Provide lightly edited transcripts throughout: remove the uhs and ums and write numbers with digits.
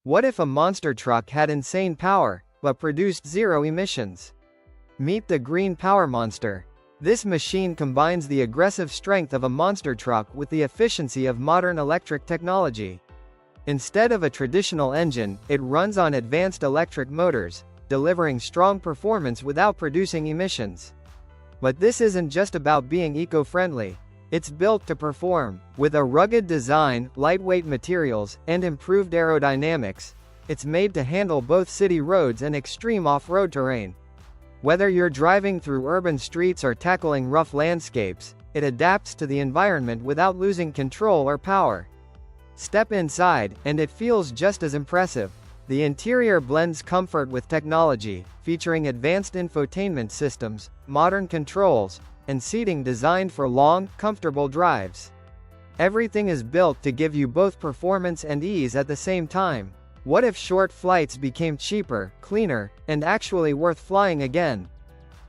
What if a monster truck had insane power, but produced zero emissions? Meet the Green Power Monster. This machine combines the aggressive strength of a monster truck with the efficiency of modern electric technology. Instead of a traditional engine, it runs on advanced electric motors, delivering strong performance without producing emissions. But this isn't just about being eco-friendly. It's built to perform. With a rugged design, lightweight materials, and improved aerodynamics, it's made to handle both city roads and extreme off-road terrain. Whether you're driving through urban streets or tackling rough landscapes, it adapts to the environment without losing control or power. Step inside, and it feels just as impressive. The interior blends comfort with technology, featuring advanced infotainment systems, modern controls, and seating designed for long, comfortable drives. Everything is built to give you both performance and ease at the same time. What if short flights became cheaper, cleaner, and actually worth flying again?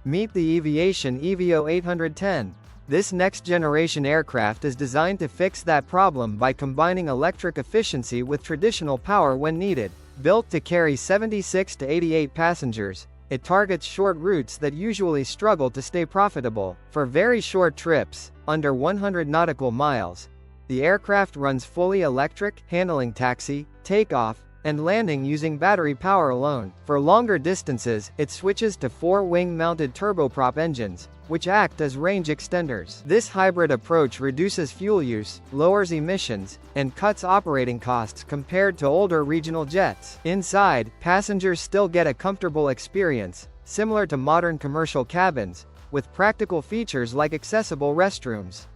Meet the Eviation Evio 810. This next-generation aircraft is designed to fix that problem by combining electric efficiency with traditional power when needed. Built to carry 76 to 88 passengers, it targets short routes that usually struggle to stay profitable. For very short trips, under 100 nautical miles, the aircraft runs fully electric, handling taxi, takeoff, and landing using battery power alone. For longer distances, it switches to 4 wing-mounted turboprop engines, which act as range extenders. This hybrid approach reduces fuel use, lowers emissions, and cuts operating costs compared to older regional jets. Inside, passengers still get a comfortable experience, similar to modern commercial cabins, with practical features like accessible restrooms.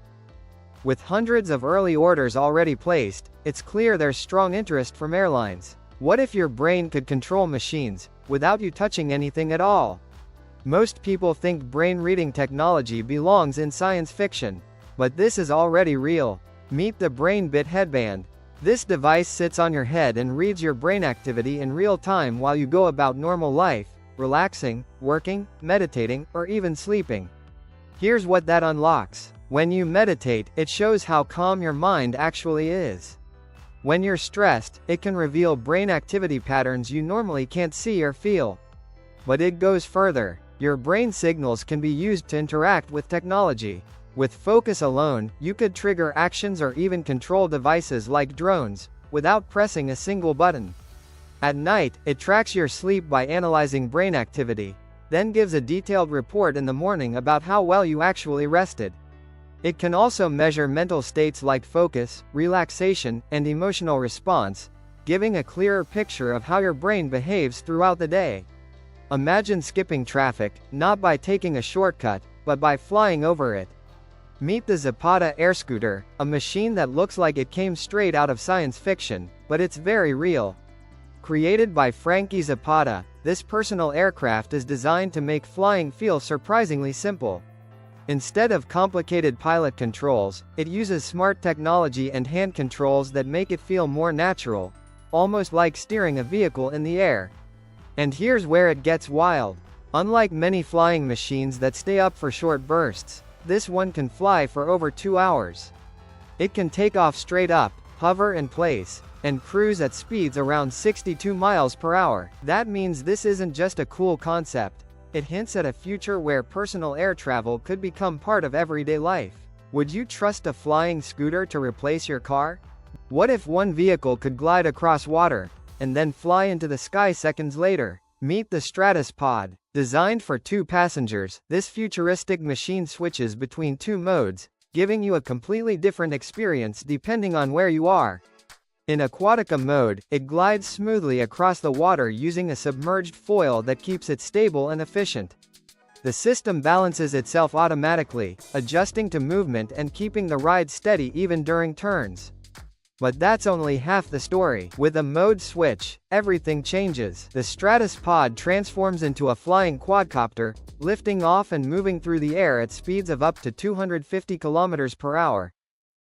With hundreds of early orders already placed, it's clear there's strong interest from airlines. What if your brain could control machines, without you touching anything at all? Most people think brain-reading technology belongs in science fiction. But this is already real. Meet the BrainBit headband. This device sits on your head and reads your brain activity in real time while you go about normal life, relaxing, working, meditating, or even sleeping. Here's what that unlocks. When you meditate, it shows how calm your mind actually is. When you're stressed, it can reveal brain activity patterns you normally can't see or feel. But it goes further. Your brain signals can be used to interact with technology. With focus alone, you could trigger actions or even control devices like drones, without pressing a single button. At night, it tracks your sleep by analyzing brain activity, then gives a detailed report in the morning about how well you actually rested. It can also measure mental states like focus, relaxation, and emotional response, giving a clearer picture of how your brain behaves throughout the day. Imagine skipping traffic, not by taking a shortcut, but by flying over it. Meet the Zapata air scooter, a machine that looks like it came straight out of science fiction, but it's very real. Created by Frankie Zapata, this personal aircraft is designed to make flying feel surprisingly simple. Instead of complicated pilot controls, it uses smart technology and hand controls that make it feel more natural, almost like steering a vehicle in the air. And here's where it gets wild. Unlike many flying machines that stay up for short bursts, this one can fly for over 2 hours. It can take off straight up, hover in place, and cruise at speeds around 62 miles per hour. That means this isn't just a cool concept. It hints at a future where personal air travel could become part of everyday life. Would you trust a flying scooter to replace your car? What if one vehicle could glide across water, and then fly into the sky seconds later? Meet the Stratus Pod. Designed for 2 passengers, this futuristic machine switches between 2 modes, giving you a completely different experience depending on where you are. In Aquatica mode, it glides smoothly across the water using a submerged foil that keeps it stable and efficient. The system balances itself automatically, adjusting to movement and keeping the ride steady even during turns. But that's only half the story. With a mode switch, everything changes. The Stratus Pod transforms into a flying quadcopter, lifting off and moving through the air at speeds of up to 250 km per hour.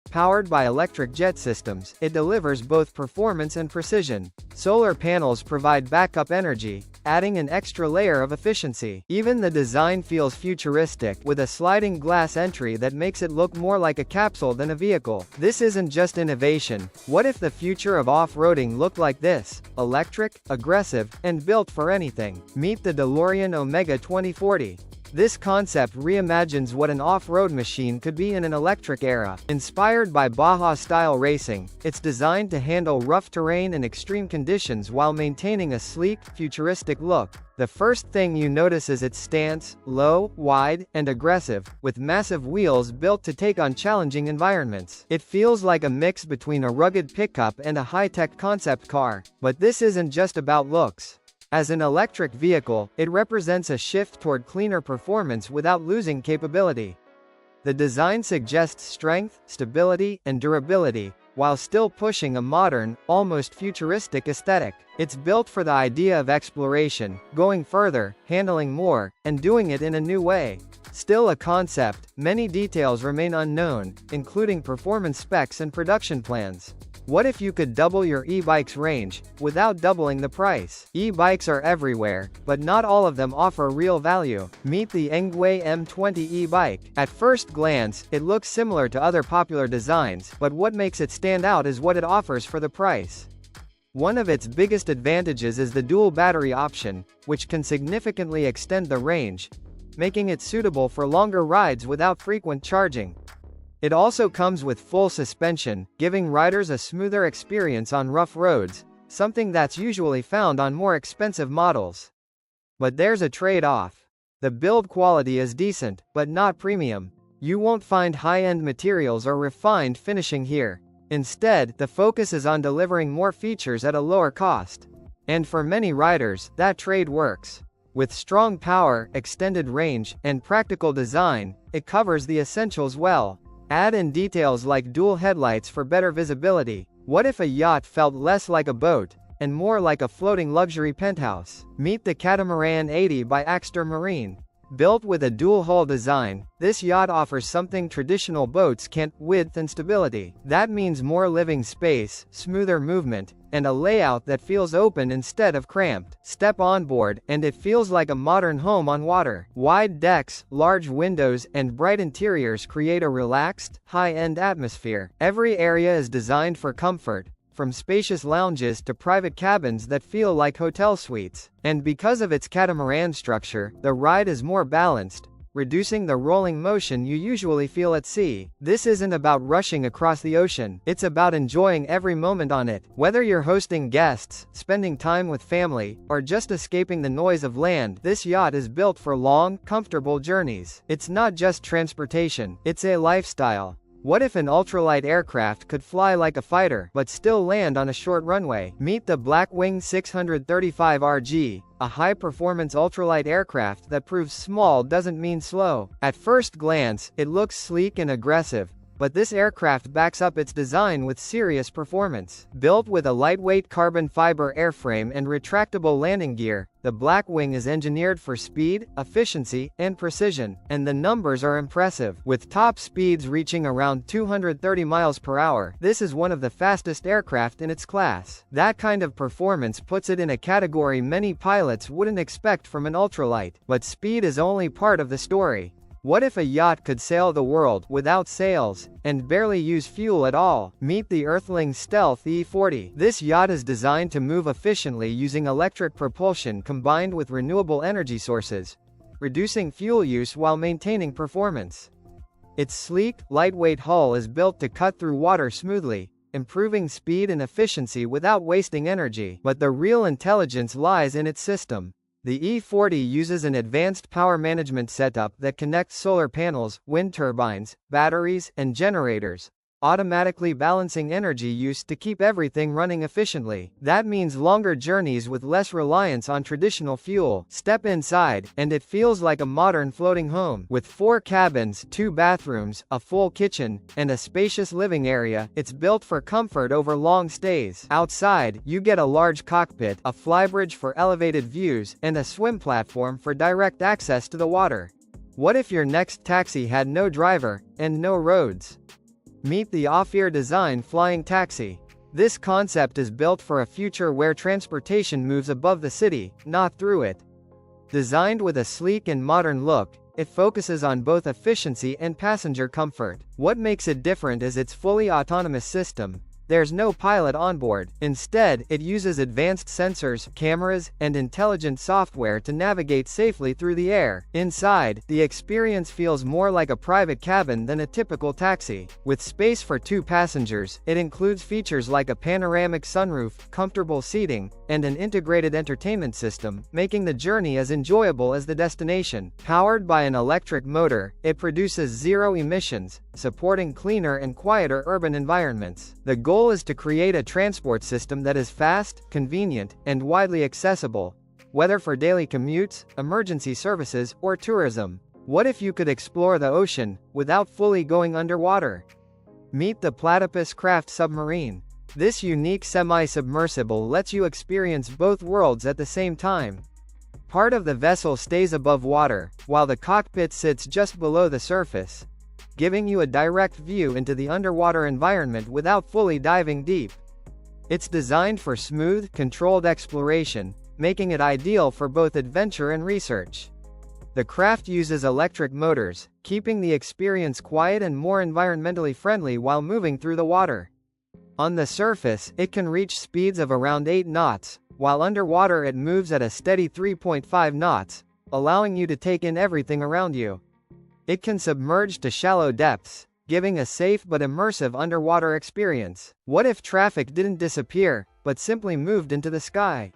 Powered by electric jet systems, it delivers both performance and precision. Solar panels provide backup energy, adding an extra layer of efficiency. Even the design feels futuristic, with a sliding glass entry that makes it look more like a capsule than a vehicle. This isn't just innovation. What if the future of off-roading looked like this? Electric, aggressive, and built for anything. Meet the DeLorean Omega 2040. This concept reimagines what an off-road machine could be in an electric era. Inspired by Baja-style racing, it's designed to handle rough terrain and extreme conditions while maintaining a sleek, futuristic look. The first thing you notice is its stance: low, wide, and aggressive, with massive wheels built to take on challenging environments. It feels like a mix between a rugged pickup and a high-tech concept car. But this isn't just about looks. As an electric vehicle, it represents a shift toward cleaner performance without losing capability. The design suggests strength, stability, and durability, while still pushing a modern, almost futuristic aesthetic. It's built for the idea of exploration, going further, handling more, and doing it in a new way. Still a concept, many details remain unknown, including performance specs and production plans. What if you could double your e-bike's range, without doubling the price? E-bikes are everywhere, but not all of them offer real value. Meet the Engwe M20 e-bike. At first glance, it looks similar to other popular designs, but what makes it stand out is what it offers for the price. One of its biggest advantages is the dual battery option, which can significantly extend the range, making it suitable for longer rides without frequent charging. It also comes with full suspension, giving riders a smoother experience on rough roads, something that's usually found on more expensive models. But there's a trade-off. The build quality is decent, but not premium. You won't find high-end materials or refined finishing here. Instead, the focus is on delivering more features at a lower cost. And for many riders, that trade works. With strong power, extended range, and practical design, it covers the essentials well. Add in details like dual headlights for better visibility. What if a yacht felt less like a boat, and more like a floating luxury penthouse? Meet the Catamaran 80 by Axter Marine. Built with a dual-hull design, this yacht offers something traditional boats can't: width and stability. That means more living space, smoother movement, and a layout that feels open instead of cramped. Step on board, and it feels like a modern home on water. Wide decks, large windows, and bright interiors create a relaxed, high-end atmosphere. Every area is designed for comfort, from spacious lounges to private cabins that feel like hotel suites. And because of its catamaran structure, the ride is more balanced, reducing the rolling motion you usually feel at sea. This isn't about rushing across the ocean, it's about enjoying every moment on it. Whether you're hosting guests, spending time with family, or just escaping the noise of land, this yacht is built for long, comfortable journeys. It's not just transportation, it's a lifestyle. What if an ultralight aircraft could fly like a fighter, but still land on a short runway? Meet the Blackwing 635RG, a high-performance ultralight aircraft that proves small doesn't mean slow. At first glance, it looks sleek and aggressive, but this aircraft backs up its design with serious performance. Built with a lightweight carbon fiber airframe and retractable landing gear, the Blackwing is engineered for speed, efficiency, and precision, and the numbers are impressive. With top speeds reaching around 230 miles per hour, this is one of the fastest aircraft in its class. That kind of performance puts it in a category many pilots wouldn't expect from an ultralight. But speed is only part of the story. What if a yacht could sail the world without sails, and barely use fuel at all? Meet the Earthling Stealth E40. This yacht is designed to move efficiently using electric propulsion combined with renewable energy sources, reducing fuel use while maintaining performance. Its sleek, lightweight hull is built to cut through water smoothly, improving speed and efficiency without wasting energy. But the real intelligence lies in its system. The E40 uses an advanced power management setup that connects solar panels, wind turbines, batteries, and generators, automatically balancing energy use to keep everything running efficiently. That means longer journeys with less reliance on traditional fuel. Step inside, and it feels like a modern floating home. With 4 cabins, 2 bathrooms, a full kitchen, and a spacious living area, it's built for comfort over long stays. Outside, you get a large cockpit, a flybridge for elevated views, and a swim platform for direct access to the water. What if your next taxi had no driver, and no roads? Meet the off-ear design flying taxi. This concept is built for a future where transportation moves above the city, not through it. Designed with a sleek and modern look, it focuses on both efficiency and passenger comfort. What makes it different is its fully autonomous system. There's no pilot on board. Instead, it uses advanced sensors, cameras, and intelligent software to navigate safely through the air. Inside, the experience feels more like a private cabin than a typical taxi. With space for 2 passengers, it includes features like a panoramic sunroof, comfortable seating, and an integrated entertainment system, making the journey as enjoyable as the destination. Powered by an electric motor, it produces 0 emissions, supporting cleaner and quieter urban environments. The goal is to create a transport system that is fast, convenient, and widely accessible, whether for daily commutes, emergency services, or tourism. What if you could explore the ocean without fully going underwater? Meet the Platypus Craft Submarine. This unique semi-submersible lets you experience both worlds at the same time. Part of the vessel stays above water, while the cockpit sits just below the surface, giving you a direct view into the underwater environment without fully diving deep. It's designed for smooth, controlled exploration, making it ideal for both adventure and research. The craft uses electric motors, keeping the experience quiet and more environmentally friendly while moving through the water. On the surface, it can reach speeds of around 8 knots, while underwater it moves at a steady 3.5 knots, allowing you to take in everything around you. It can submerge to shallow depths, giving a safe but immersive underwater experience. What if traffic didn't disappear, but simply moved into the sky?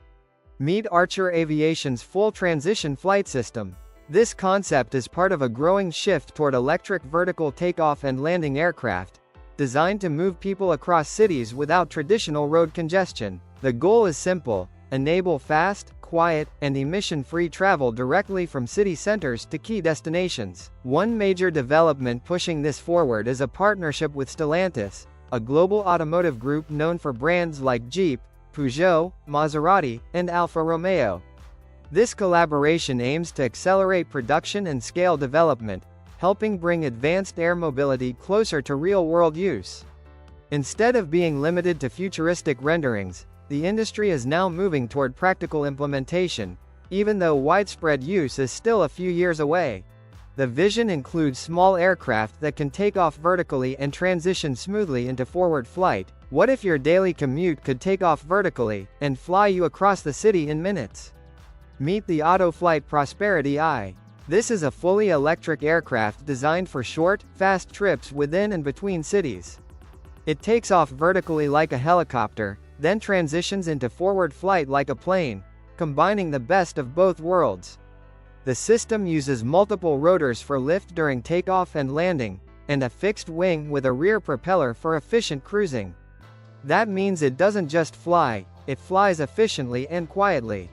Meet Archer Aviation's full transition flight system. This concept is part of a growing shift toward electric vertical takeoff and landing aircraft, designed to move people across cities without traditional road congestion. The goal is simple: enable fast, quiet, and emission-free travel directly from city centers to key destinations. One major development pushing this forward is a partnership with Stellantis, a global automotive group known for brands like Jeep, Peugeot, Maserati, and Alfa Romeo. This collaboration aims to accelerate production and scale development, helping bring advanced air mobility closer to real-world use. Instead of being limited to futuristic renderings, the industry is now moving toward practical implementation, even though widespread use is still a few years away. The vision includes small aircraft that can take off vertically and transition smoothly into forward flight. What if your daily commute could take off vertically and fly you across the city in minutes? Meet the Autoflight Prosperity Eye. This is a fully electric aircraft designed for short, fast trips within and between cities. It takes off vertically like a helicopter, then transitions into forward flight like a plane, combining the best of both worlds. The system uses multiple rotors for lift during takeoff and landing, and a fixed wing with a rear propeller for efficient cruising. That means it doesn't just fly, it flies efficiently and quietly.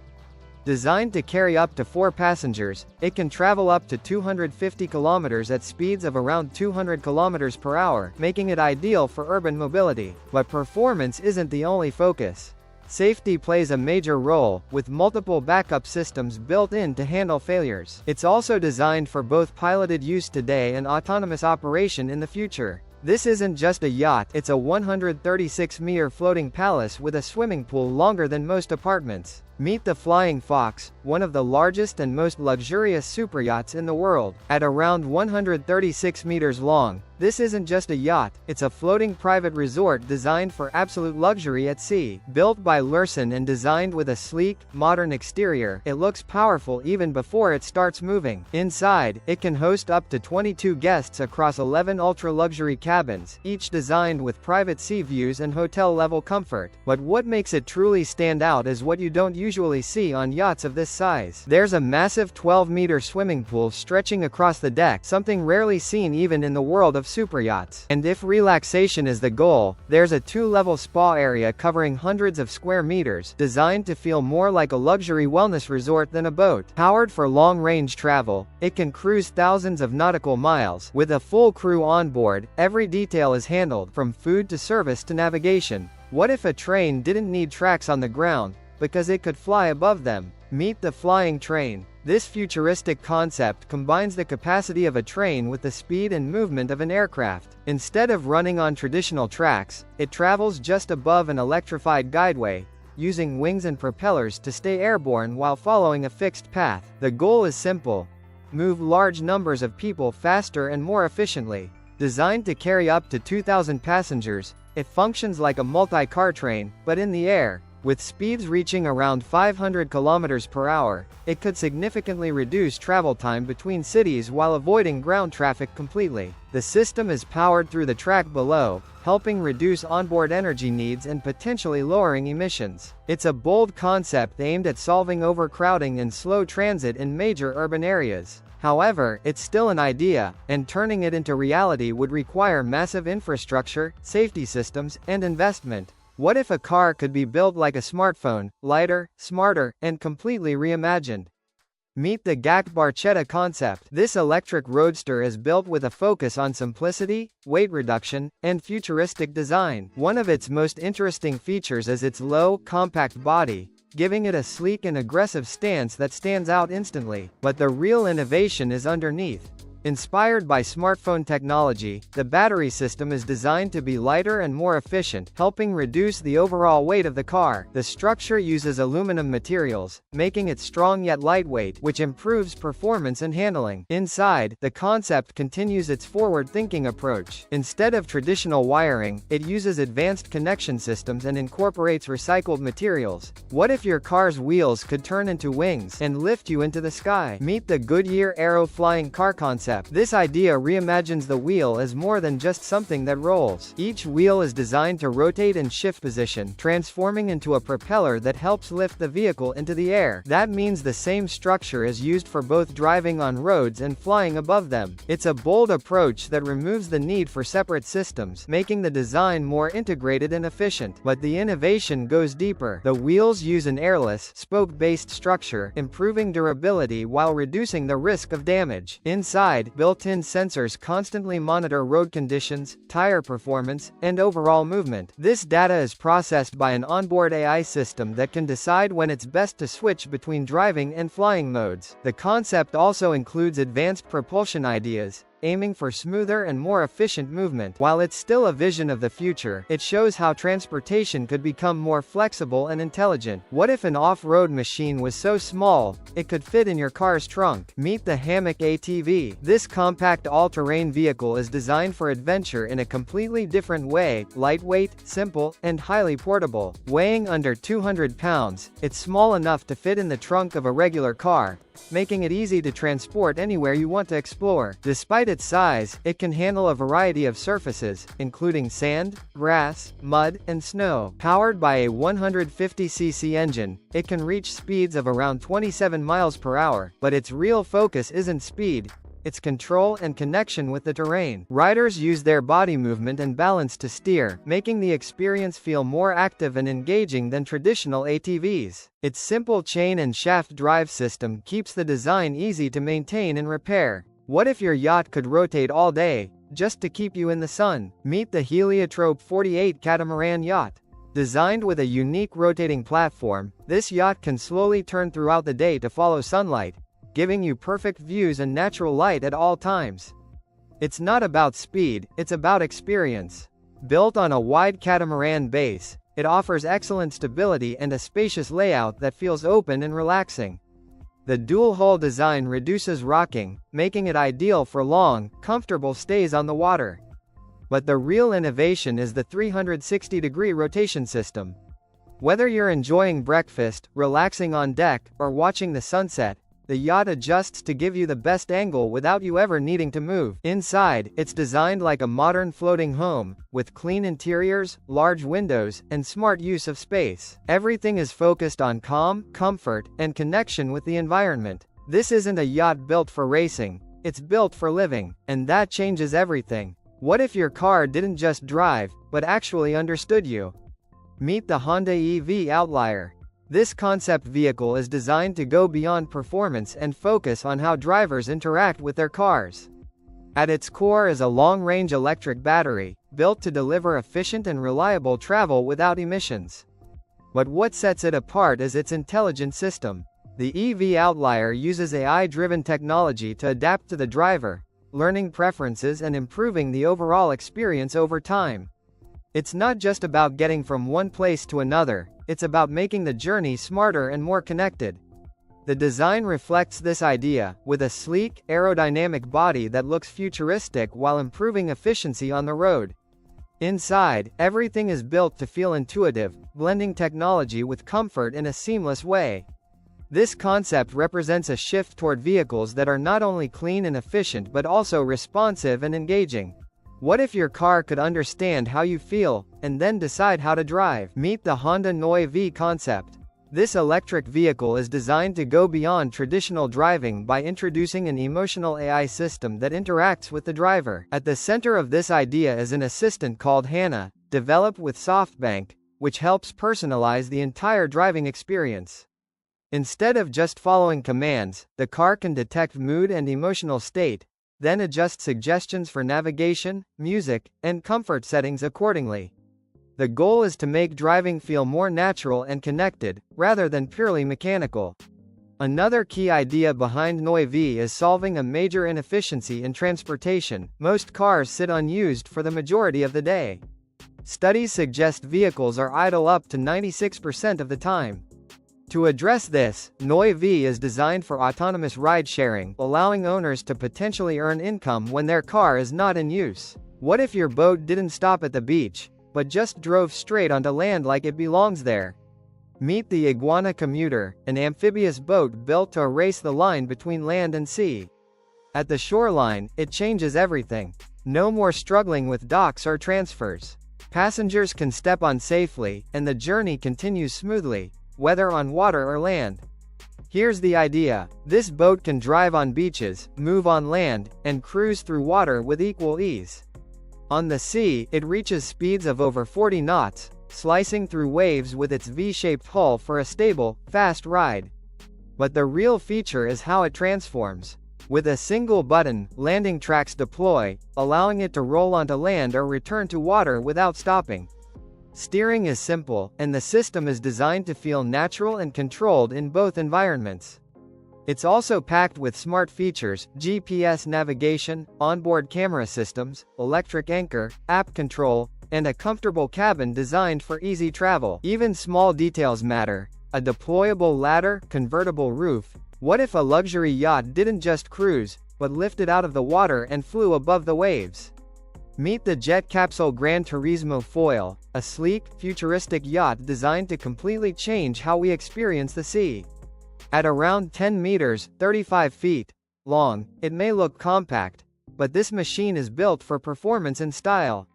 Designed to carry up to 4 passengers, it can travel up to 250 kilometers at speeds of around 200 kilometers per hour, making it ideal for urban mobility. But performance isn't the only focus. Safety plays a major role, with multiple backup systems built in to handle failures. It's also designed for both piloted use today and autonomous operation in the future. This isn't just a yacht, it's a 136-meter floating palace with a swimming pool longer than most apartments. Meet the Flying Fox, one of the largest and most luxurious superyachts in the world. At around 136 meters long, this isn't just a yacht, it's a floating private resort designed for absolute luxury at sea. Built by Lursen and designed with a sleek, modern exterior, it looks powerful even before it starts moving. Inside, it can host up to 22 guests across 11 ultra-luxury cabins, each designed with private sea views and hotel-level comfort. But what makes it truly stand out is what you don't usually see on yachts of this size. There's a massive 12-meter swimming pool stretching across the deck, something rarely seen even in the world of superyachts. And if relaxation is the goal, there's a 2-level spa area covering hundreds of square meters, designed to feel more like a luxury wellness resort than a boat. Powered for long-range travel, it can cruise thousands of nautical miles. With a full crew on board, every detail is handled, from food to service to navigation. What if a train didn't need tracks on the ground, because it could fly above them? Meet the Flying Train. This futuristic concept combines the capacity of a train with the speed and movement of an aircraft. Instead of running on traditional tracks, it travels just above an electrified guideway, using wings and propellers to stay airborne while following a fixed path. The goal is simple: move large numbers of people faster and more efficiently. Designed to carry up to 2,000 passengers, it functions like a multi-car train, but in the air. With speeds reaching around 500 kilometers per hour, it could significantly reduce travel time between cities while avoiding ground traffic completely. The system is powered through the track below, helping reduce onboard energy needs and potentially lowering emissions. It's a bold concept aimed at solving overcrowding and slow transit in major urban areas. However, it's still an idea, and turning it into reality would require massive infrastructure, safety systems, and investment. What if a car could be built like a smartphone, lighter, smarter, and completely reimagined? Meet the GAC Barchetta concept. This electric roadster is built with a focus on simplicity, weight reduction, and futuristic design. One of its most interesting features is its low, compact body, giving it a sleek and aggressive stance that stands out instantly. But the real innovation is underneath. Inspired by smartphone technology, the battery system is designed to be lighter and more efficient, helping reduce the overall weight of the car. The structure uses aluminum materials, making it strong yet lightweight, which improves performance and handling. Inside, the concept continues its forward-thinking approach. Instead of traditional wiring, it uses advanced connection systems and incorporates recycled materials. What if your car's wheels could turn into wings and lift you into the sky? Meet the Goodyear Aero flying car concept. This idea reimagines the wheel as more than just something that rolls. Each wheel is designed to rotate and shift position, transforming into a propeller that helps lift the vehicle into the air. That means the same structure is used for both driving on roads and flying above them. It's a bold approach that removes the need for separate systems, making the design more integrated and efficient. But the innovation goes deeper. The wheels use an airless, spoke-based structure, improving durability while reducing the risk of damage. Inside, built-in sensors constantly monitor road conditions, tire performance, and overall movement. This data is processed by an onboard AI system that can decide when it's best to switch between driving and flying modes. The concept also includes advanced propulsion ideas, aiming for smoother and more efficient movement. While it's still a vision of the future, it shows how transportation could become more flexible and intelligent. What if an off-road machine was so small, it could fit in your car's trunk? Meet the Hammock ATV. This compact all-terrain vehicle is designed for adventure in a completely different way: lightweight, simple, and highly portable. Weighing under 200 pounds, it's small enough to fit in the trunk of a regular car, making it easy to transport anywhere you want to explore. Despite its size, it can handle a variety of surfaces, including sand, grass, mud, and snow. Powered by a 150cc engine, it can reach speeds of around 27 miles per hour, but its real focus isn't speed, it's control and connection with the terrain. Riders use their body movement and balance to steer, making the experience feel more active and engaging than traditional ATVs. Its simple chain and shaft drive system keeps the design easy to maintain and repair. What if your yacht could rotate all day, just to keep you in the sun? Meet the Heliotrope 48 catamaran yacht. Designed with a unique rotating platform, this yacht can slowly turn throughout the day to follow sunlight, giving you perfect views and natural light at all times. It's not about speed, it's about experience. Built on a wide catamaran base, it offers excellent stability and a spacious layout that feels open and relaxing. The dual-hull design reduces rocking, making it ideal for long, comfortable stays on the water. But the real innovation is the 360-degree rotation system. Whether you're enjoying breakfast, relaxing on deck, or watching the sunset, the yacht adjusts to give you the best angle without you ever needing to move. Inside, it's designed like a modern floating home, with clean interiors, large windows, and smart use of space. Everything is focused on calm, comfort, and connection with the environment. This isn't a yacht built for racing, it's built for living, and that changes everything. What if your car didn't just drive, but actually understood you? Meet the Honda EV Outlier. This concept vehicle is designed to go beyond performance and focus on how drivers interact with their cars. At its core is a long-range electric battery, built to deliver efficient and reliable travel without emissions. But what sets it apart is its intelligent system. The EV Outlier uses AI-driven technology to adapt to the driver, learning preferences and improving the overall experience over time. It's not just about getting from one place to another, it's about making the journey smarter and more connected. The design reflects this idea, with a sleek, aerodynamic body that looks futuristic while improving efficiency on the road. Inside, everything is built to feel intuitive, blending technology with comfort in a seamless way. This concept represents a shift toward vehicles that are not only clean and efficient but also responsive and engaging. What if your car could understand how you feel, and then decide how to drive? Meet the Honda Noi V concept. This electric vehicle is designed to go beyond traditional driving by introducing an emotional AI system that interacts with the driver. At the center of this idea is an assistant called Hannah, developed with SoftBank, which helps personalize the entire driving experience. Instead of just following commands, the car can detect mood and emotional state, then adjust suggestions for navigation, music, and comfort settings accordingly. The goal is to make driving feel more natural and connected, rather than purely mechanical. Another key idea behind Noi V is solving a major inefficiency in transportation. Most cars sit unused for the majority of the day. Studies suggest vehicles are idle up to 96% of the time. To address this, Noi V is designed for autonomous ride-sharing, allowing owners to potentially earn income when their car is not in use. What if your boat didn't stop at the beach, but just drove straight onto land like it belongs there? Meet the Iguana Commuter, an amphibious boat built to erase the line between land and sea. At the shoreline, it changes everything. No more struggling with docks or transfers. Passengers can step on safely, and the journey continues smoothly, whether on water or land. Here's the idea. This boat can drive on beaches, move on land, and cruise through water with equal ease. On the sea, it reaches speeds of over 40 knots, slicing through waves with its V-shaped hull for a stable, fast ride. But the real feature is how it transforms. With a single button, landing tracks deploy, allowing it to roll onto land or return to water without stopping. Steering is simple, and the system is designed to feel natural and controlled in both environments. It's also packed with smart features, GPS navigation, onboard camera systems, electric anchor, app control, and a comfortable cabin designed for easy travel. Even small details matter. A deployable ladder, convertible roof. What if a luxury yacht didn't just cruise, but lifted out of the water and flew above the waves? Meet the Jet Capsule Gran Turismo Foil, a sleek, futuristic yacht designed to completely change how we experience the sea. At around 10 meters, 35 feet long, it may look compact, but this machine is built for performance and style.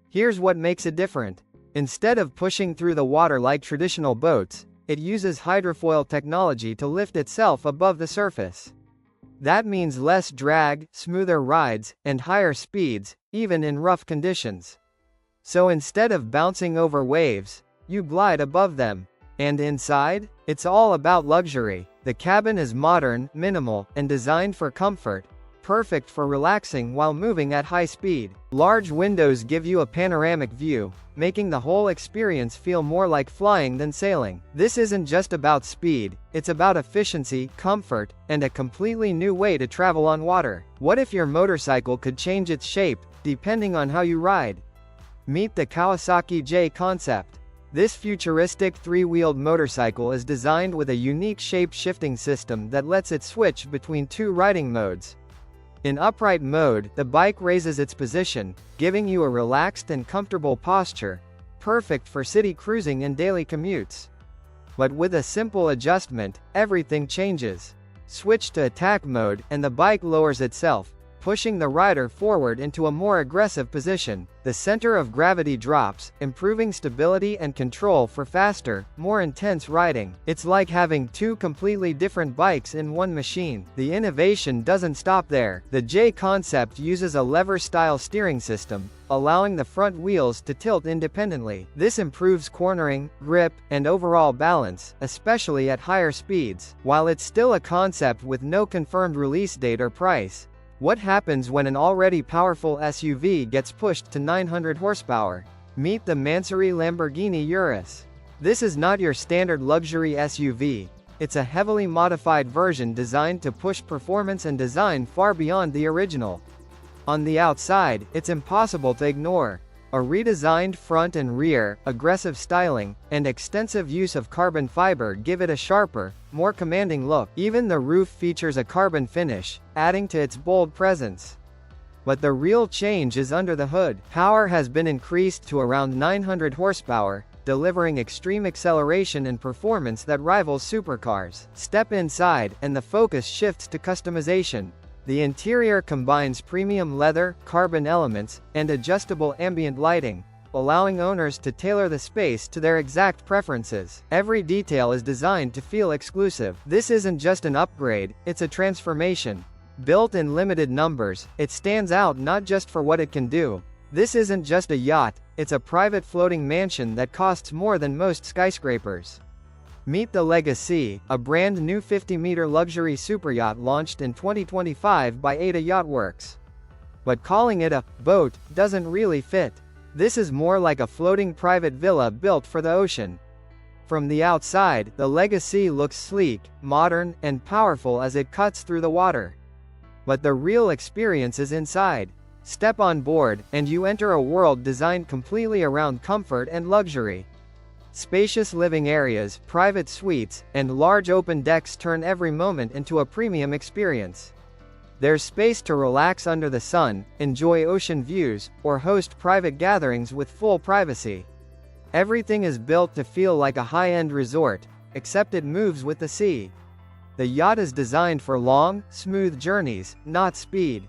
Here's what makes it different. Instead of pushing through the water like traditional boats, it uses hydrofoil technology to lift itself above the surface. That means less drag, smoother rides, and higher speeds, even in rough conditions. So instead of bouncing over waves, you glide above them. And inside? It's all about luxury. The cabin is modern, minimal, and designed for comfort, perfect for relaxing while moving at high speed. Large windows give you a panoramic view, making the whole experience feel more like flying than sailing. This isn't just about speed, it's about efficiency, comfort, and a completely new way to travel on water. What if your motorcycle could change its shape, depending on how you ride? Meet the Kawasaki J concept. This futuristic three-wheeled motorcycle is designed with a unique shape-shifting system that lets it switch between two riding modes. In upright mode, the bike raises its position, giving you a relaxed and comfortable posture, perfect for city cruising and daily commutes. But with a simple adjustment, everything changes. Switch to attack mode, and the bike lowers itself, pushing the rider forward into a more aggressive position. The center of gravity drops, improving stability and control for faster, more intense riding. It's like having two completely different bikes in one machine. The innovation doesn't stop there. The J concept uses a lever-style steering system, allowing the front wheels to tilt independently. This improves cornering, grip, and overall balance, especially at higher speeds. While it's still a concept with no confirmed release date or price, what happens when an already powerful SUV gets pushed to 900 horsepower? Meet the Mansory Lamborghini Urus. This is not your standard luxury SUV. It's a heavily modified version designed to push performance and design far beyond the original. On the outside, it's impossible to ignore. A redesigned front and rear, aggressive styling, and extensive use of carbon fiber give it a sharper, more commanding look. Even the roof features a carbon finish, adding to its bold presence. But the real change is under the hood. Power has been increased to around 900 horsepower, delivering extreme acceleration and performance that rivals supercars. Step inside, and the focus shifts to customization. The interior combines premium leather, carbon elements, and adjustable ambient lighting, allowing owners to tailor the space to their exact preferences. Every detail is designed to feel exclusive. This isn't just an upgrade, it's a transformation. Built in limited numbers, it stands out not just for what it can do. This isn't just a yacht, it's a private floating mansion that costs more than most skyscrapers. Meet the Legacy, a brand new 50-meter luxury superyacht launched in 2025 by Ada Yacht Works. But calling it a boat doesn't really fit. This is more like a floating private villa built for the ocean. From the outside, the Legacy looks sleek, modern, and powerful as it cuts through the water. But the real experience is inside. Step on board, and you enter a world designed completely around comfort and luxury. Spacious living areas, private suites, and large open decks turn every moment into a premium experience. There's space to relax under the sun, enjoy ocean views, or host private gatherings with full privacy. Everything is built to feel like a high-end resort, except it moves with the sea. The yacht is designed for long, smooth journeys, not speed.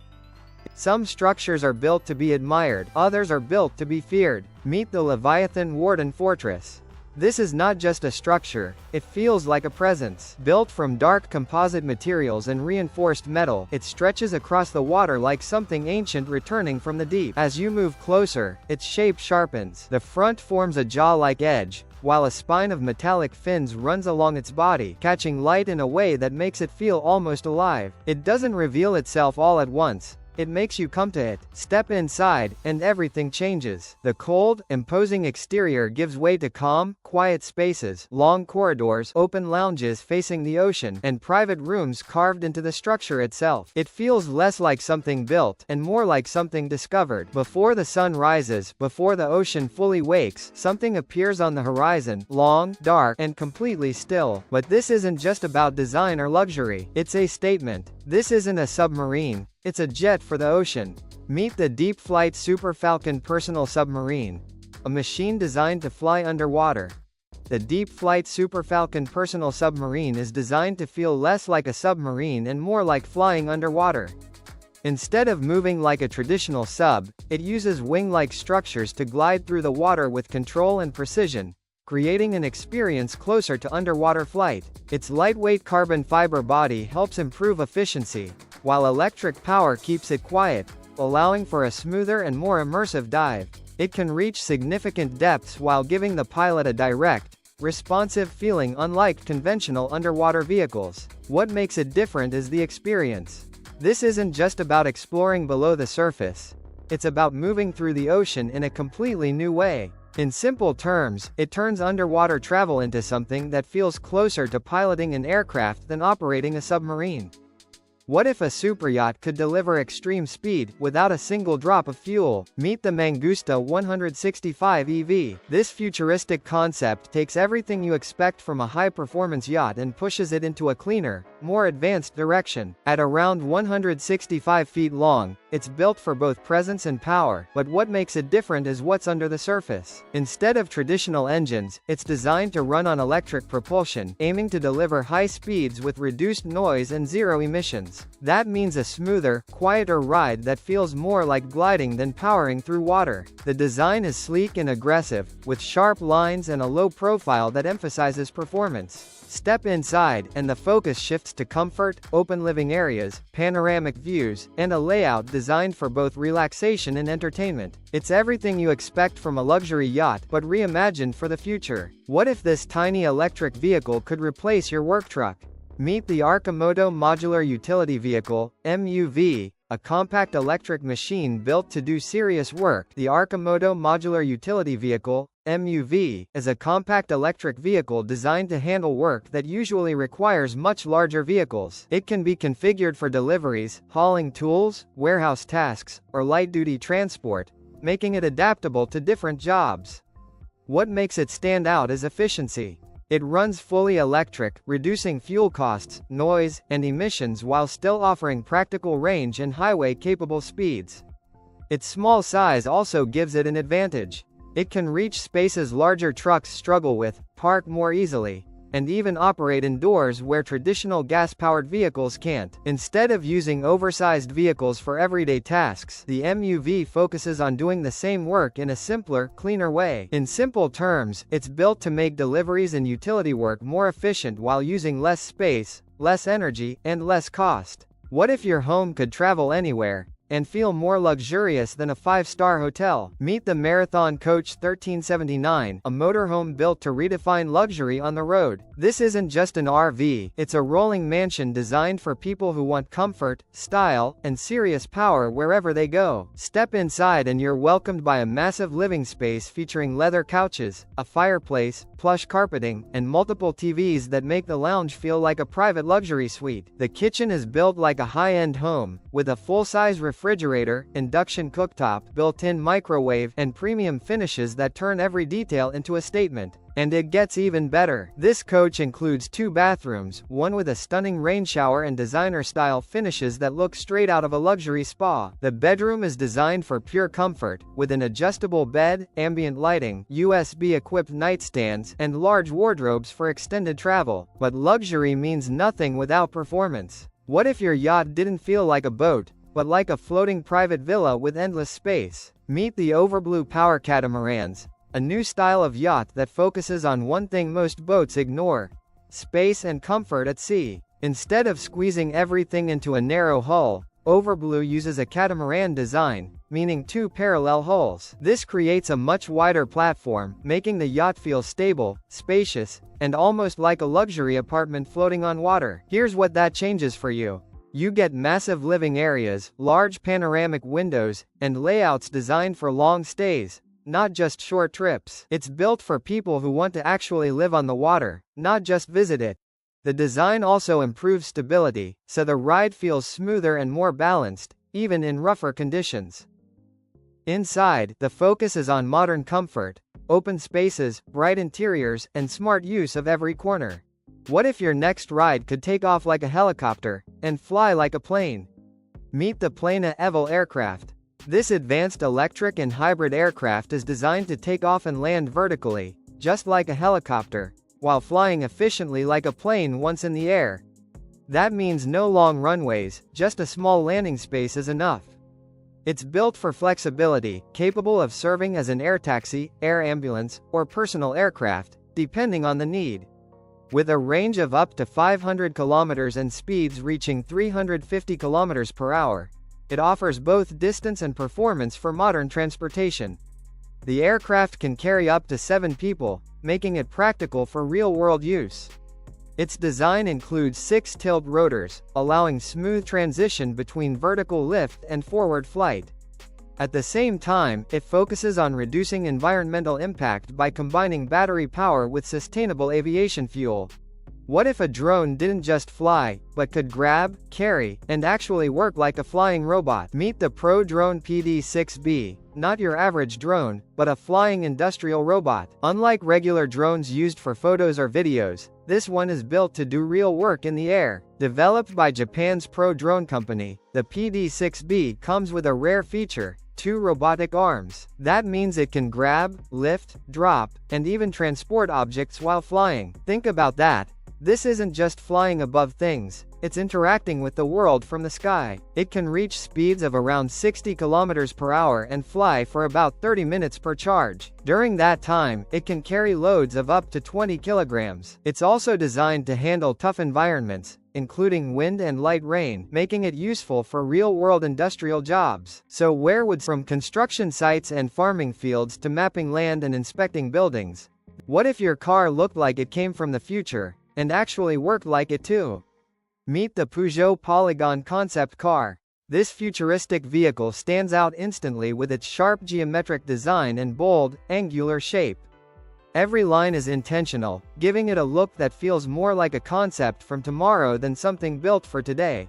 Some structures are built to be admired, others are built to be feared. Meet the Leviathan Warden Fortress. This is not just a structure, it feels like a presence. Built from dark composite materials and reinforced metal, it stretches across the water like something ancient returning from the deep. As you move closer, its shape sharpens. The front forms a jaw-like edge, while a spine of metallic fins runs along its body, catching light in a way that makes it feel almost alive. It doesn't reveal itself all at once. It makes you come to it. Step inside, and everything changes. The cold, imposing exterior gives way to calm, quiet spaces, long corridors, open lounges facing the ocean, and private rooms carved into the structure itself. It feels less like something built, and more like something discovered. Before the sun rises, before the ocean fully wakes, something appears on the horizon, long, dark, and completely still. But this isn't just about design or luxury. It's a statement. This isn't a submarine. It's a jet for the ocean. Meet the Deep Flight Super Falcon Personal Submarine, a machine designed to fly underwater. The Deep Flight Super Falcon Personal Submarine is designed to feel less like a submarine and more like flying underwater. Instead of moving like a traditional sub, it uses wing-like structures to glide through the water with control and precision, creating an experience closer to underwater flight. Its lightweight carbon fiber body helps improve efficiency, while electric power keeps it quiet, allowing for a smoother and more immersive dive. It can reach significant depths while giving the pilot a direct, responsive feeling unlike conventional underwater vehicles. What makes it different is the experience. This isn't just about exploring below the surface. It's about moving through the ocean in a completely new way. In simple terms, it turns underwater travel into something that feels closer to piloting an aircraft than operating a submarine. What if a superyacht could deliver extreme speed, without a single drop of fuel? Meet the Mangusta 165 EV. This futuristic concept takes everything you expect from a high-performance yacht and pushes it into a cleaner, more advanced direction. At around 165 feet long, it's built for both presence and power, but what makes it different is what's under the surface. Instead of traditional engines, it's designed to run on electric propulsion, aiming to deliver high speeds with reduced noise and zero emissions. That means a smoother, quieter ride that feels more like gliding than powering through water. The design is sleek and aggressive, with sharp lines and a low profile that emphasizes performance. Step inside, and the focus shifts to comfort, open living areas, panoramic views, and a layout designed for both relaxation and entertainment. It's everything you expect from a luxury yacht, but reimagined for the future. What if this tiny electric vehicle could replace your work truck? Meet the Arcimoto Modular Utility Vehicle, MUV, a compact electric machine built to do serious work. The Arcimoto Modular Utility Vehicle, MUV, is a compact electric vehicle designed to handle work that usually requires much larger vehicles. It can be configured for deliveries, hauling tools, warehouse tasks, or light-duty transport, making it adaptable to different jobs. What makes it stand out is efficiency. It runs fully electric, reducing fuel costs, noise, and emissions while still offering practical range and highway-capable speeds. Its small size also gives it an advantage. It can reach spaces larger trucks struggle with, park more easily, and even operate indoors where traditional gas-powered vehicles can't. Instead of using oversized vehicles for everyday tasks, the MUV focuses on doing the same work in a simpler, cleaner way. In simple terms, it's built to make deliveries and utility work more efficient while using less space, less energy, and less cost. What if your home could travel anywhere and feel more luxurious than a 5-star hotel? Meet the Marathon Coach 1379, a motorhome built to redefine luxury on the road. This isn't just an RV, it's a rolling mansion designed for people who want comfort, style, and serious power wherever they go. Step inside and you're welcomed by a massive living space featuring leather couches, a fireplace, plush carpeting, and multiple TVs that make the lounge feel like a private luxury suite. The kitchen is built like a high-end home, with a full-size refrigerator, induction cooktop, built-in microwave, and premium finishes that turn every detail into a statement. And it gets even better. This coach includes 2 bathrooms, one with a stunning rain shower and designer-style finishes that look straight out of a luxury spa. The bedroom is designed for pure comfort, with an adjustable bed, ambient lighting, USB-equipped nightstands, and large wardrobes for extended travel. But luxury means nothing without performance. What if your yacht didn't feel like a boat, but like a floating private villa with endless space? Meet the Overblue Power Catamarans, a new style of yacht that focuses on one thing most boats ignore: space and comfort at sea. Instead of squeezing everything into a narrow hull, Overblue uses a catamaran design, meaning 2 parallel hulls. This creates a much wider platform, making the yacht feel stable, spacious, and almost like a luxury apartment floating on water. Here's what that changes for you. You get massive living areas, large panoramic windows, and layouts designed for long stays, not just short trips. It's built for people who want to actually live on the water, not just visit it. The design also improves stability, so the ride feels smoother and more balanced, even in rougher conditions. Inside, the focus is on modern comfort, open spaces, bright interiors, and smart use of every corner. What if your next ride could take off like a helicopter and fly like a plane? Meet the Plana Evil aircraft. This advanced electric and hybrid aircraft is designed to take off and land vertically, just like a helicopter, while flying efficiently like a plane once in the air. That means no long runways, just a small landing space is enough. It's built for flexibility, capable of serving as an air taxi, air ambulance, or personal aircraft, depending on the need. With a range of up to 500 kilometers and speeds reaching 350 kilometers per hour, it offers both distance and performance for modern transportation. The aircraft can carry up to 7 people, making it practical for real-world use. Its design includes 6 tilt rotors, allowing smooth transition between vertical lift and forward flight. At the same time, it focuses on reducing environmental impact by combining battery power with sustainable aviation fuel. What if a drone didn't just fly, but could grab, carry, and actually work like a flying robot? Meet the Pro Drone PD-6B, not your average drone, but a flying industrial robot. Unlike regular drones used for photos or videos, this one is built to do real work in the air. Developed by Japan's Pro Drone company, the PD-6B comes with a rare feature: 2 robotic arms. That means it can grab, lift, drop, and even transport objects while flying. Think about that. This isn't just flying above things, it's interacting with the world from the sky. It can reach speeds of around 60 kilometers per hour and fly for about 30 minutes per charge. During that time, it can carry loads of up to 20 kilograms. It's also designed to handle tough environments, including wind and light rain, making it useful for real-world industrial jobs. So where would, from construction sites and farming fields to mapping land and inspecting buildings, what if your car looked like it came from the future, and actually worked like it too? Meet the Peugeot Polygon concept car. This futuristic vehicle stands out instantly with its sharp geometric design and bold, angular shape. Every line is intentional, giving it a look that feels more like a concept from tomorrow than something built for today.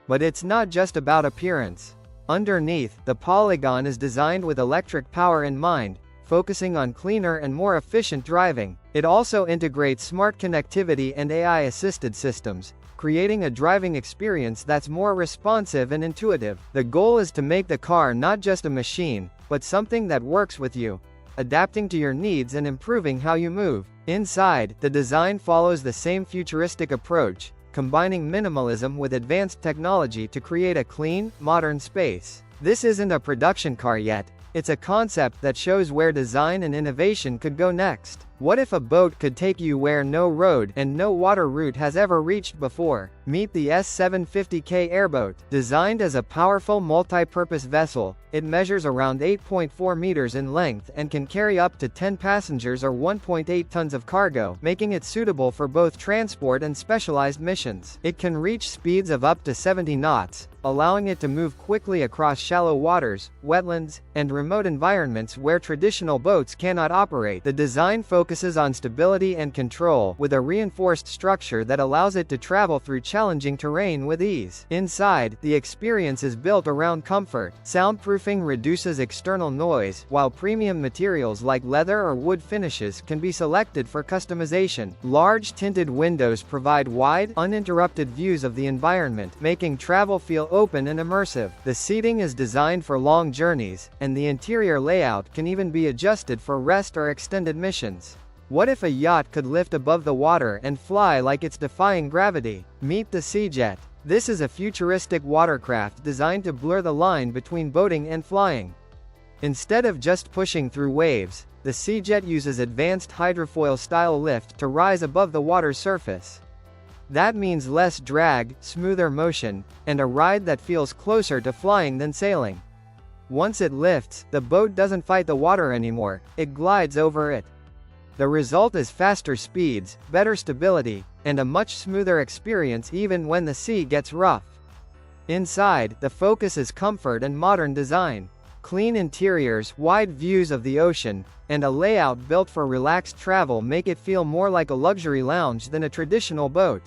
But it's not just about appearance. Underneath, the polygon is designed with electric power in mind, focusing on cleaner and more efficient driving. It also integrates smart connectivity and AI-assisted systems, creating a driving experience that's more responsive and intuitive. The goal is to make the car not just a machine, but something that works with you, adapting to your needs and improving how you move. Inside, the design follows the same futuristic approach, combining minimalism with advanced technology to create a clean, modern space. This isn't a production car yet. It's a concept that shows where design and innovation could go next. What if a boat could take you where no road and no water route has ever reached before? Meet the S750K airboat. Designed as a powerful multi-purpose vessel, it measures around 8.4 meters in length and can carry up to 10 passengers or 1.8 tons of cargo, making it suitable for both transport and specialized missions. It can reach speeds of up to 70 knots, allowing it to move quickly across shallow waters, wetlands, and remote environments where traditional boats cannot operate. The design focuses on stability and control, with a reinforced structure that allows it to travel through challenging terrain with ease. Inside, the experience is built around comfort. Soundproofing reduces external noise, while premium materials like leather or wood finishes can be selected for customization. Large tinted windows provide wide, uninterrupted views of the environment, making travel feel open and immersive. The seating is designed for long journeys, and the interior layout can even be adjusted for rest or extended missions. What if a yacht could lift above the water and fly like it's defying gravity? Meet the Seajet. This is a futuristic watercraft designed to blur the line between boating and flying. Instead of just pushing through waves, the Seajet uses advanced hydrofoil-style lift to rise above the water's surface. That means less drag, smoother motion, and a ride that feels closer to flying than sailing. Once it lifts, the boat doesn't fight the water anymore, it glides over it. The result is faster speeds, better stability, and a much smoother experience even when the sea gets rough. Inside, the focus is comfort and modern design. Clean interiors, wide views of the ocean, and a layout built for relaxed travel make it feel more like a luxury lounge than a traditional boat.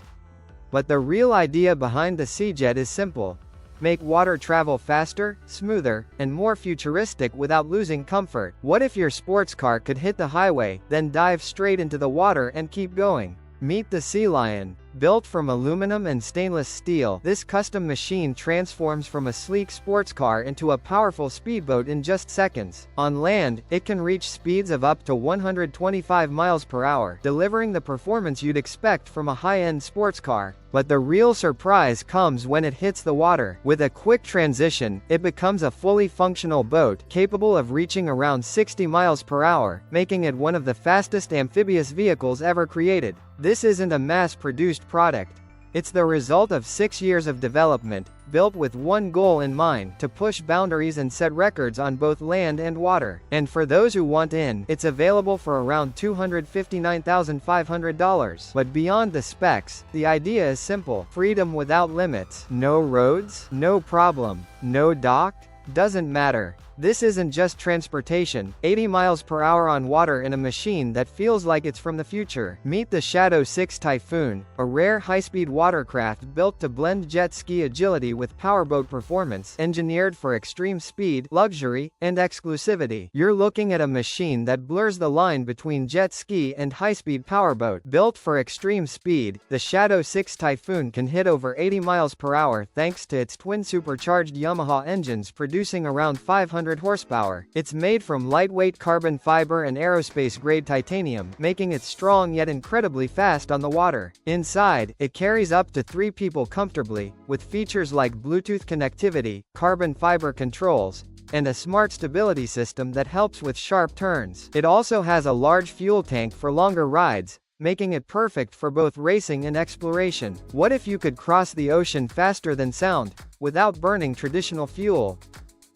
But the real idea behind the Seajet is simple. Make water travel faster, smoother, and more futuristic without losing comfort. What if your sports car could hit the highway, then dive straight into the water and keep going? Meet the Sea Lion. Built from aluminum and stainless steel, this custom machine transforms from a sleek sports car into a powerful speedboat in just seconds. On land, it can reach speeds of up to 125 miles per hour, delivering the performance you'd expect from a high-end sports car. But the real surprise comes when it hits the water. With a quick transition, it becomes a fully functional boat, capable of reaching around 60 miles per hour, making it one of the fastest amphibious vehicles ever created. This isn't a mass-produced product. It's the result of 6 years of development, built with one goal in mind: to push boundaries and set records on both land and water. And for those who want in, it's available for around $259,500. But beyond the specs, the idea is simple: freedom without limits. No roads? No problem. No dock? Doesn't matter. This isn't just transportation, 80 miles per hour on water in a machine that feels like it's from the future. Meet the Shadow 6 Typhoon, a rare high-speed watercraft built to blend jet ski agility with powerboat performance, engineered for extreme speed, luxury, and exclusivity. You're looking at a machine that blurs the line between jet ski and high-speed powerboat. Built for extreme speed, the Shadow 6 Typhoon can hit over 80 miles per hour thanks to its twin-supercharged Yamaha engines producing around 500 horsepower. It's made from lightweight carbon fiber and aerospace-grade titanium, making it strong yet incredibly fast on the water. Inside, it carries up to 3 people comfortably, with features like Bluetooth connectivity, carbon fiber controls, and a smart stability system that helps with sharp turns. It also has a large fuel tank for longer rides, making it perfect for both racing and exploration. What if you could cross the ocean faster than sound, without burning traditional fuel?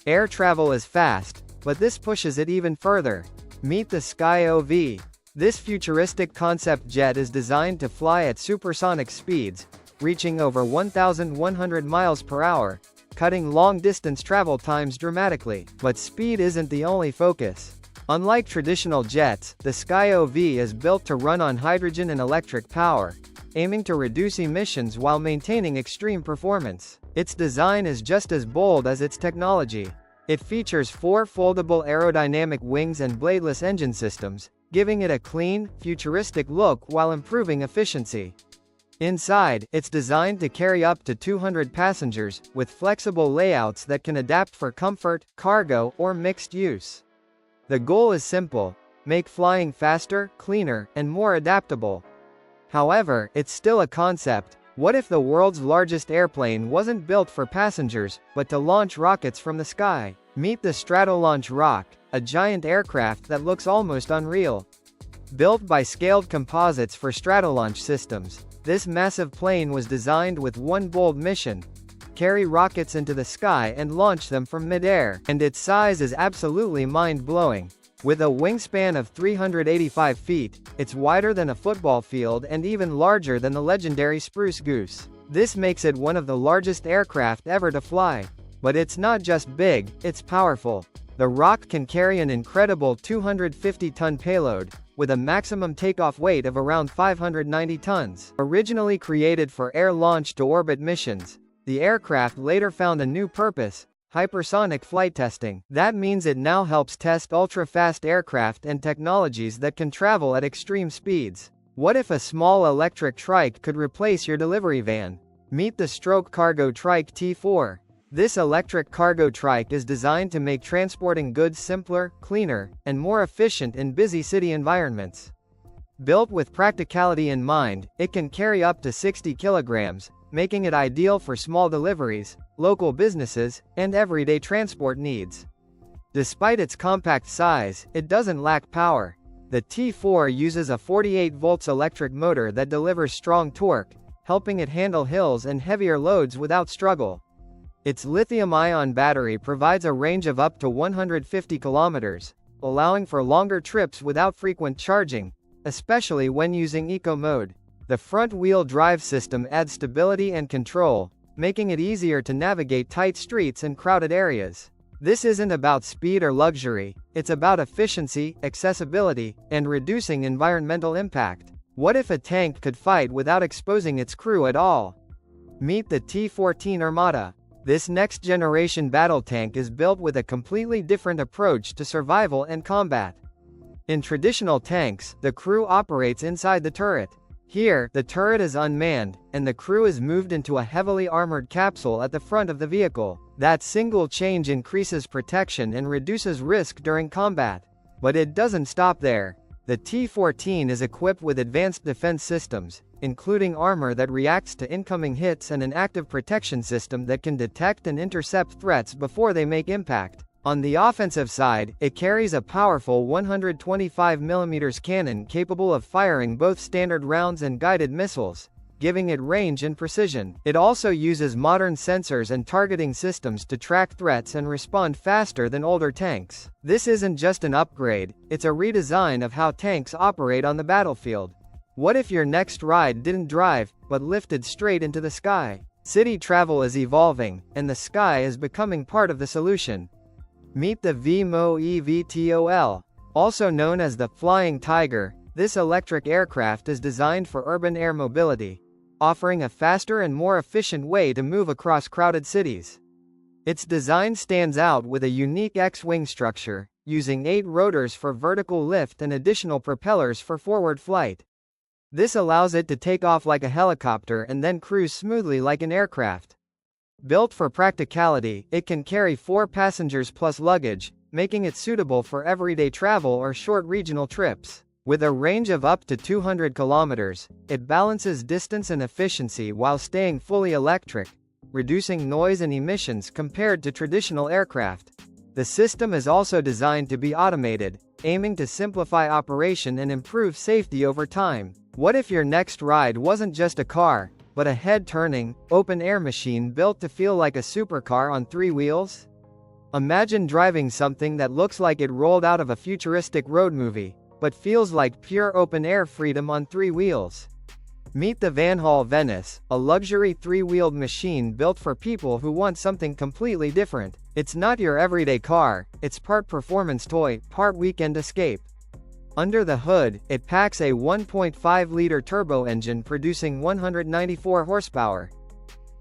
Air travel is fast, but this pushes it even further. Meet the Sky OV. This futuristic concept jet is designed to fly at supersonic speeds, reaching over 1,100 miles per hour, cutting long-distance travel times dramatically. But speed isn't the only focus. Unlike traditional jets, the SkyOV is built to run on hydrogen and electric power, aiming to reduce emissions while maintaining extreme performance. Its design is just as bold as its technology. It features 4 foldable aerodynamic wings and bladeless engine systems, giving it a clean, futuristic look while improving efficiency. Inside, it's designed to carry up to 200 passengers, with flexible layouts that can adapt for comfort, cargo, or mixed use. The goal is simple: make flying faster, cleaner, and more adaptable. However, it's still a concept. What if the world's largest airplane wasn't built for passengers, but to launch rockets from the sky? Meet the Stratolaunch Rock, a giant aircraft that looks almost unreal. Built by Scaled Composites for Stratolaunch Systems, this massive plane was designed with one bold mission: carry rockets into the sky and launch them from mid-air, and its size is absolutely mind-blowing. With a wingspan of 385 feet, it's wider than a football field and even larger than the legendary Spruce Goose. This makes it one of the largest aircraft ever to fly. But it's not just big, it's powerful. The Rock can carry an incredible 250-ton payload, with a maximum takeoff weight of around 590 tons. Originally created for air-launch-to-orbit missions, the aircraft later found a new purpose: hypersonic flight testing. That means it now helps test ultra-fast aircraft and technologies that can travel at extreme speeds. What if a small electric trike could replace your delivery van? Meet the Stroke Cargo Trike T4. This electric cargo trike is designed to make transporting goods simpler, cleaner, and more efficient in busy city environments. Built with practicality in mind, it can carry up to 60 kilograms, making it ideal for small deliveries, local businesses, and everyday transport needs. Despite its compact size, it doesn't lack power. The T4 uses a 48 volts electric motor that delivers strong torque, helping it handle hills and heavier loads without struggle. Its lithium-ion battery provides a range of up to 150 kilometers, allowing for longer trips without frequent charging, especially when using eco mode. The front-wheel drive system adds stability and control, making it easier to navigate tight streets and crowded areas. This isn't about speed or luxury, it's about efficiency, accessibility, and reducing environmental impact. What if a tank could fight without exposing its crew at all? Meet the T-14 Armada. This next-generation battle tank is built with a completely different approach to survival and combat. In traditional tanks, the crew operates inside the turret. Here, the turret is unmanned, and the crew is moved into a heavily armored capsule at the front of the vehicle. That single change increases protection and reduces risk during combat. But it doesn't stop there. The T-14 is equipped with advanced defense systems, including armor that reacts to incoming hits and an active protection system that can detect and intercept threats before they make impact. On the offensive side, it carries a powerful 125mm cannon capable of firing both standard rounds and guided missiles, giving it range and precision. It also uses modern sensors and targeting systems to track threats and respond faster than older tanks. This isn't just an upgrade, it's a redesign of how tanks operate on the battlefield. What if your next ride didn't drive, but lifted straight into the sky? City travel is evolving, and the sky is becoming part of the solution. Meet the VMO eVTOL. Also known as the Flying Tiger, this electric aircraft is designed for urban air mobility, offering a faster and more efficient way to move across crowded cities. Its design stands out with a unique X-wing structure, using 8 rotors for vertical lift and additional propellers for forward flight. This allows it to take off like a helicopter and then cruise smoothly like an aircraft. Built for practicality, it can carry 4 passengers plus luggage, making it suitable for everyday travel or short regional trips. With a range of up to 200 kilometers, it balances distance and efficiency while staying fully electric, reducing noise and emissions compared to traditional aircraft. The system is also designed to be automated, aiming to simplify operation and improve safety over time. What if your next ride wasn't just a car, but a head-turning, open-air machine built to feel like a supercar on 3 wheels? Imagine driving something that looks like it rolled out of a futuristic road movie, but feels like pure open-air freedom on 3 wheels. Meet the Vanhall Venice, a luxury three-wheeled machine built for people who want something completely different. It's not your everyday car, it's part performance toy, part weekend escape. Under the hood, it packs a 1.5-liter turbo engine producing 194 horsepower.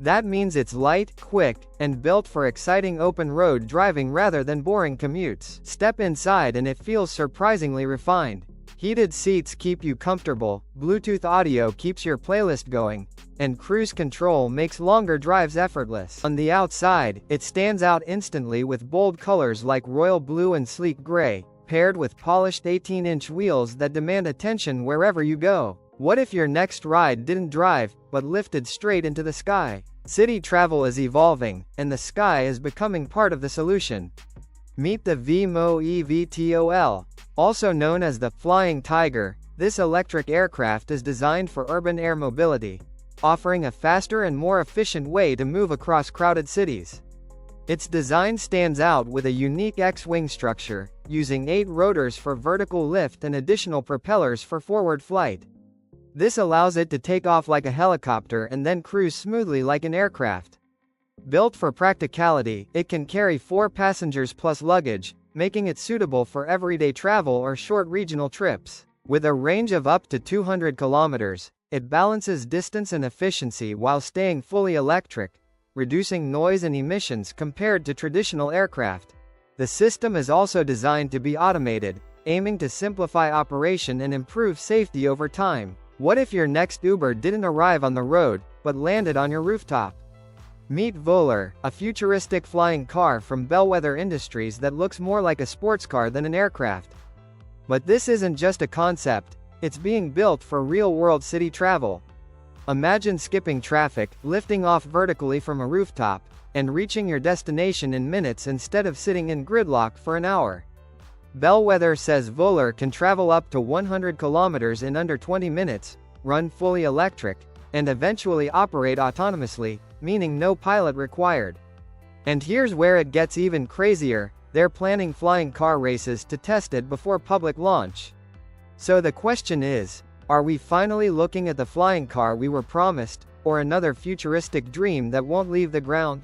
That means it's light, quick, and built for exciting open-road driving rather than boring commutes. Step inside and it feels surprisingly refined. Heated seats keep you comfortable, Bluetooth audio keeps your playlist going, and cruise control makes longer drives effortless. On the outside, it stands out instantly with bold colors like royal blue and sleek gray, paired with polished 18-inch wheels that demand attention wherever you go. What if your next ride didn't drive, but lifted straight into the sky? City travel is evolving, and the sky is becoming part of the solution. Meet the VMO eVTOL. Also known as the Flying Tiger, this electric aircraft is designed for urban air mobility, offering a faster and more efficient way to move across crowded cities. Its design stands out with a unique X-wing structure, using 8 rotors for vertical lift and additional propellers for forward flight. This allows it to take off like a helicopter and then cruise smoothly like an aircraft. Built for practicality, it can carry 4 passengers plus luggage, making it suitable for everyday travel or short regional trips. With a range of up to 200 kilometers, it balances distance and efficiency while staying fully electric, reducing noise and emissions compared to traditional aircraft. The system is also designed to be automated, aiming to simplify operation and improve safety over time. What if your next Uber didn't arrive on the road, but landed on your rooftop? Meet Volar, a futuristic flying car from Bellwether Industries that looks more like a sports car than an aircraft. But this isn't just a concept, it's being built for real-world city travel. Imagine skipping traffic, lifting off vertically from a rooftop, and reaching your destination in minutes instead of sitting in gridlock for an hour. Bellwether says Volar can travel up to 100 kilometers in under 20 minutes, run fully electric, and eventually operate autonomously, meaning no pilot required. And here's where it gets even crazier, they're planning flying car races to test it before public launch. So the question is, are we finally looking at the flying car we were promised, or another futuristic dream that won't leave the ground?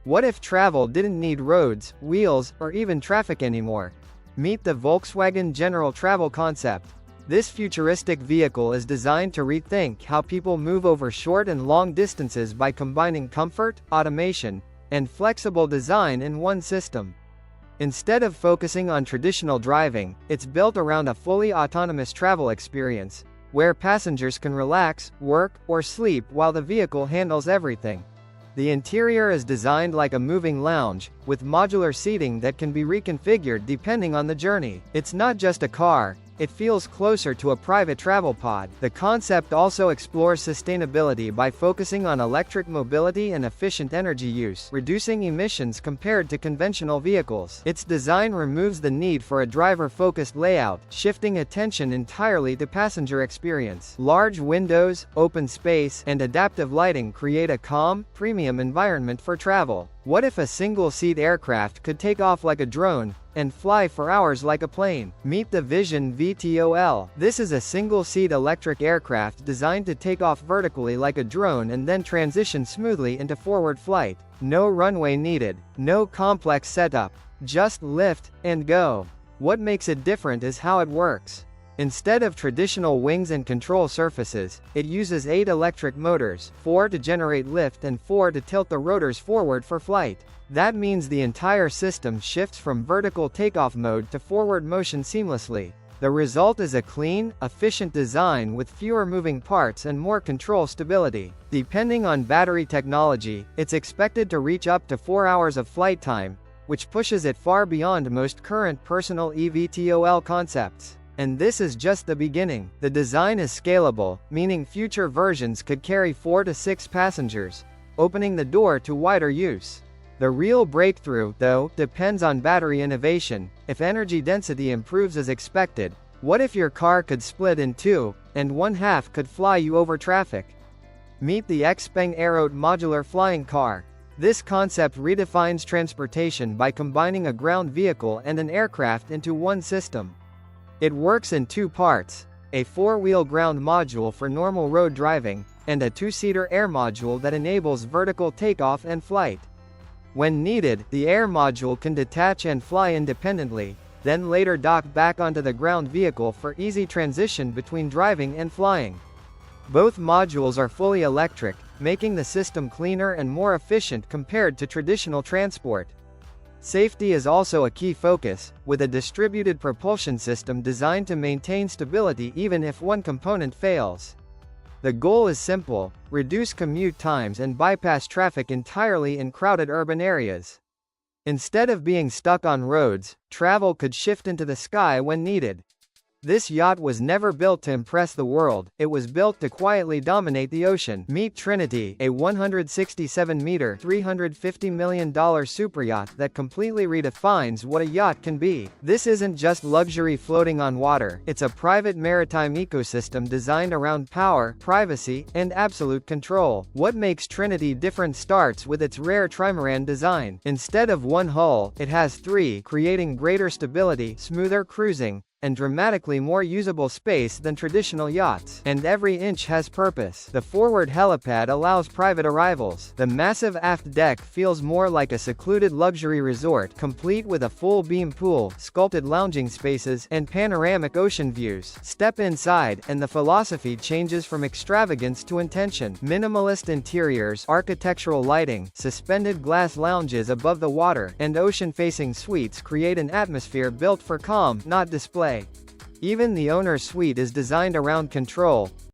What if travel didn't need roads, wheels, or even traffic anymore? Meet the Volkswagen General Travel concept. This futuristic vehicle is designed to rethink how people move over short and long distances by combining comfort, automation, and flexible design in one system. Instead of focusing on traditional driving, it's built around a fully autonomous travel experience, where passengers can relax, work, or sleep while the vehicle handles everything. The interior is designed like a moving lounge, with modular seating that can be reconfigured depending on the journey. It's not just a car, it feels closer to a private travel pod. The concept also explores sustainability by focusing on electric mobility and efficient energy use, reducing emissions compared to conventional vehicles. Its design removes the need for a driver-focused layout, shifting attention entirely to passenger experience. Large windows, open space, and adaptive lighting create a calm, premium environment for travel. What if a single-seat aircraft could take off like a drone, and fly for hours like a plane? Meet the Vision VTOL. This is a single-seat electric aircraft designed to take off vertically like a drone and then transition smoothly into forward flight. No runway needed, no complex setup, just lift, and go. What makes it different is how it works. Instead of traditional wings and control surfaces, it uses 8 electric motors, 4 to generate lift and 4 to tilt the rotors forward for flight. That means the entire system shifts from vertical takeoff mode to forward motion seamlessly. The result is a clean, efficient design with fewer moving parts and more control stability. Depending on battery technology, it's expected to reach up to 4 hours of flight time, which pushes it far beyond most current personal eVTOL concepts. And this is just the beginning. The design is scalable, meaning future versions could carry 4 to 6 passengers, opening the door to wider use. The real breakthrough, though, depends on battery innovation. If energy density improves as expected, what if your car could split in 2, and one half could fly you over traffic? Meet the Xpeng Aerote modular flying car. This concept redefines transportation by combining a ground vehicle and an aircraft into one system. It works in 2 parts. a 4-wheel ground module for normal road driving, and a 2-seater air module that enables vertical takeoff and flight. When needed, the air module can detach and fly independently, then later dock back onto the ground vehicle for easy transition between driving and flying. Both modules are fully electric, making the system cleaner and more efficient compared to traditional transport. Safety is also a key focus, with a distributed propulsion system designed to maintain stability even if one component fails. The goal is simple: reduce commute times and bypass traffic entirely in crowded urban areas. Instead of being stuck on roads, travel could shift into the sky when needed. This yacht was never built to impress the world, it was built to quietly dominate the ocean. Meet Trinity, a 167-meter, $350 million superyacht that completely redefines what a yacht can be. This isn't just luxury floating on water, it's a private maritime ecosystem designed around power, privacy, and absolute control. What makes Trinity different starts with its rare trimaran design. Instead of one hull, it has three, creating greater stability, smoother cruising, and dramatically more usable space than traditional yachts. And every inch has purpose. The forward helipad allows private arrivals. The massive aft deck feels more like a secluded luxury resort, complete with a full beam pool, sculpted lounging spaces, and panoramic ocean views. Step inside, and the philosophy changes from extravagance to intention. Minimalist interiors, architectural lighting, suspended glass lounges above the water, and ocean-facing suites create an atmosphere built for calm, not display. Even the owner's suite is designed around control.